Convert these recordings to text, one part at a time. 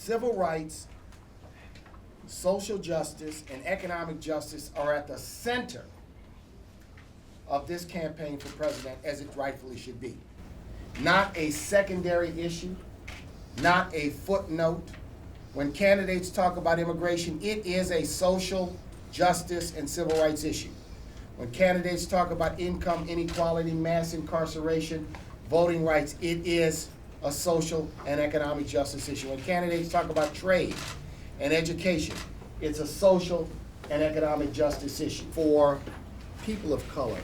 civil rights, social justice, and economic justice are at the center of this campaign for president, as it rightfully should be. Not a secondary issue, not a footnote. When candidates talk about immigration, it is a social justice and civil rights issue. When candidates talk about income inequality, mass incarceration, voting rights, it is a social and economic justice issue. When candidates talk about trade and education, it's a social and economic justice issue. For people of color,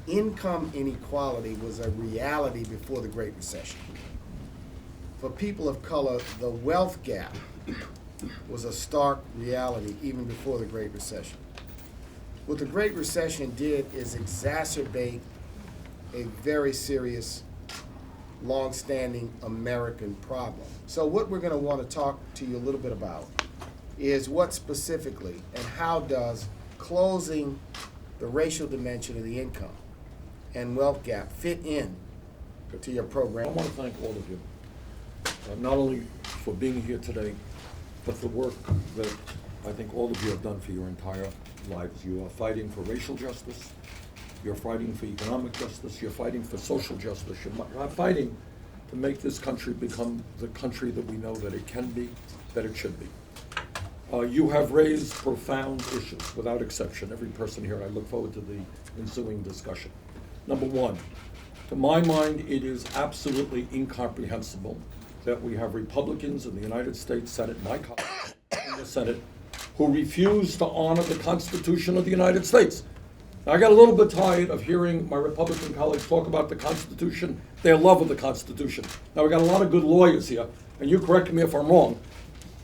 income inequality was a reality before the Great Recession. For people of color, the wealth gap was a stark reality even before the Great Recession. What the Great Recession did is exacerbate a very serious, long-standing American problem. So what we're going to want to talk to you a little bit about is what specifically and how does closing the racial dimension of the income and wealth gap fit in to your program. I want to thank all of you, not only for being here today, but the work that I think all of you have done for your entire lives. You are fighting for racial justice, you're fighting for economic justice, you're fighting for social justice, you're fighting to make this country become the country that we know that it can be, that it should be. You have raised profound issues, without exception. Every person here, I look forward to the ensuing discussion. Number one, to my mind, it is absolutely incomprehensible that we have Republicans in the United States Senate, my colleagues in the Senate, who refuse to honor the Constitution of the United States. Now, I got a little bit tired of hearing my Republican colleagues talk about the Constitution, their love of the Constitution. Now, we got a lot of good lawyers here, and you correct me if I'm wrong,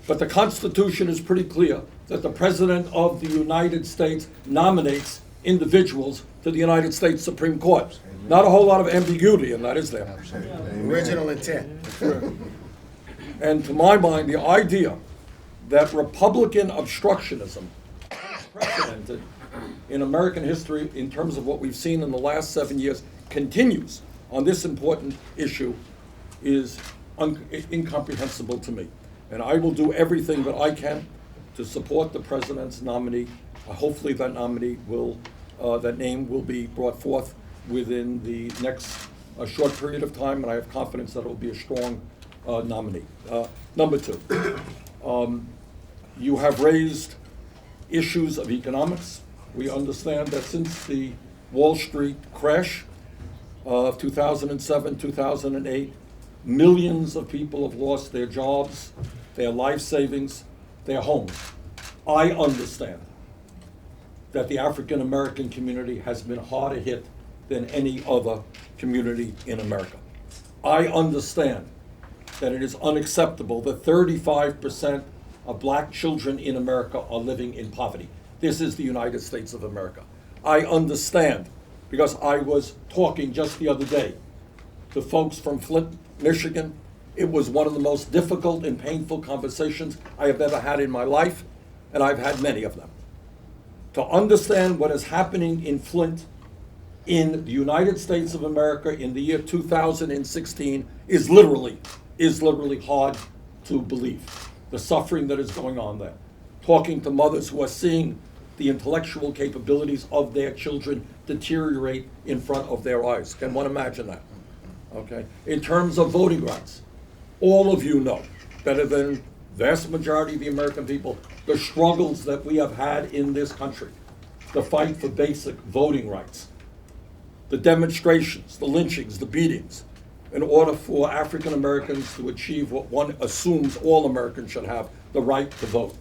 but the Constitution is pretty clear that the President of the United States nominates individuals to the United States Supreme Court. Amen. Not a whole lot of ambiguity in that, is there? Absolutely. Original intent. And to my mind, the idea that Republican obstructionism is precedented in American history in terms of what we've seen in the last 7 years continues on this important issue is incomprehensible to me. And I will do everything that I can to support the president's nominee. Hopefully that nominee will, that name will be brought forth within the next short period of time, and I have confidence that it will be a strong nominee. Number two, you have raised issues of economics. We understand that since the Wall Street crash of 2007, 2008, millions of people have lost their jobs, their life savings, their homes. I understand that the African American community has been harder hit than any other community in America. I understand that it is unacceptable that 35% of black children in America are living in poverty. This is the United States of America. I understand, because I was talking just the other day to folks from Flint, Michigan. It was one of the most difficult and painful conversations I have ever had in my life, and I've had many of them. To understand what is happening in Flint, in the United States of America in the year 2016 is literally hard to believe. The suffering that is going on there. Talking to mothers who are seeing the intellectual capabilities of their children deteriorate in front of their eyes. Can one imagine that? Okay. In terms of voting rights, all of you know better than the vast majority of the American people the struggles that we have had in this country, the fight for basic voting rights, the demonstrations, the lynchings, the beatings, in order for African Americans to achieve what one assumes all Americans should have, the right to vote.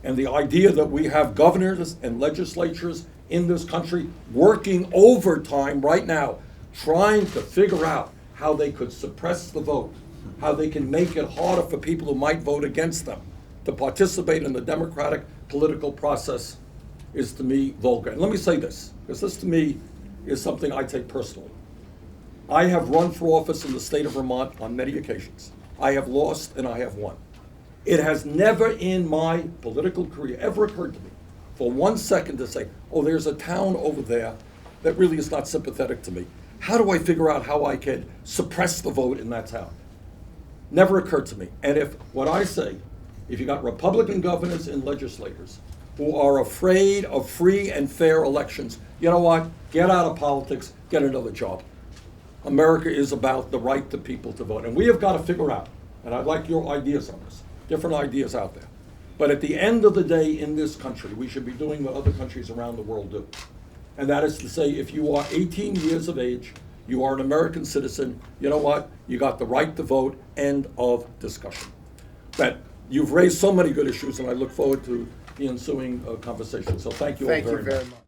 And the idea that we have governors and legislatures in this country working overtime right now, trying to figure out how they could suppress the vote, how they can make it harder for people who might vote against them to participate in the democratic political process is, to me, vulgar. And let me say this, because this to me is something I take personally. I have run for office in the state of Vermont on many occasions. I have lost and I have won. It has never in my political career ever occurred to me for 1 second to say, oh, there's a town over there that really is not sympathetic to me. How do I figure out how I can suppress the vote in that town? Never occurred to me. And if what I say, if you got Republican governors and legislators who are afraid of free and fair elections, you know what? Get out of politics, get another job. America is about the right to people to vote. And we have got to figure out, and I'd like your ideas on this, different ideas out there. But at the end of the day in this country, we should be doing what other countries around the world do. And that is to say, if you are 18 years of age, you are an American citizen, you know what? You got the right to vote, end of discussion. But you've raised so many good issues, and I look forward to the ensuing conversation. So thank you all very much. Thank you very much.